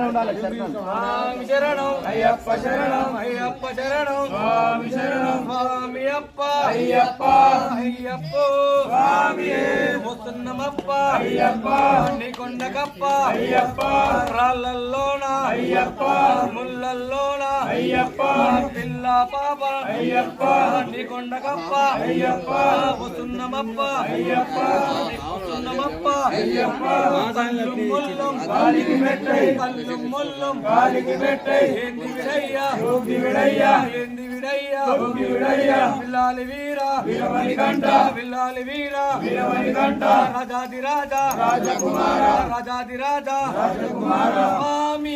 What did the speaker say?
స్వామి శరణం అయ్యప్ప శరణం అయ్యప్ప శరణం స్వామి శరణం స్వామి అప్ప అయ్యప్ప అయ్యప్పో స్వామి వస్తున్నమప్ప అయ్యప్ప కొండకప్ప అయ్యప్ప రాళ్ళల్లోన అయ్యప్ప ముళ్ళల్లోన అయ్యప్ప పిల్ల పాప అయ్యప్ప కొండకప్ప అయ్యప్ప వస్తున్నమప్ప అయ్యప్ప వస్తున్నమప్ప అయ్యప్ప కళ్ళు ముల్లం గాలికి పెట్టై కళ్ళు ముల్లం గాలికి పెట్టై ఏంది విడయ్యా యోగి విడయ్యా ఏంది విడయ్యా యోగి విడయ్యా పిల్లాలి వీర వీరమణి కంట పిల్లాలి వీర వీరమణి కంట రాజాది రాజా రాజకుమార రాజాది రాజా రాజకుమార స్వామి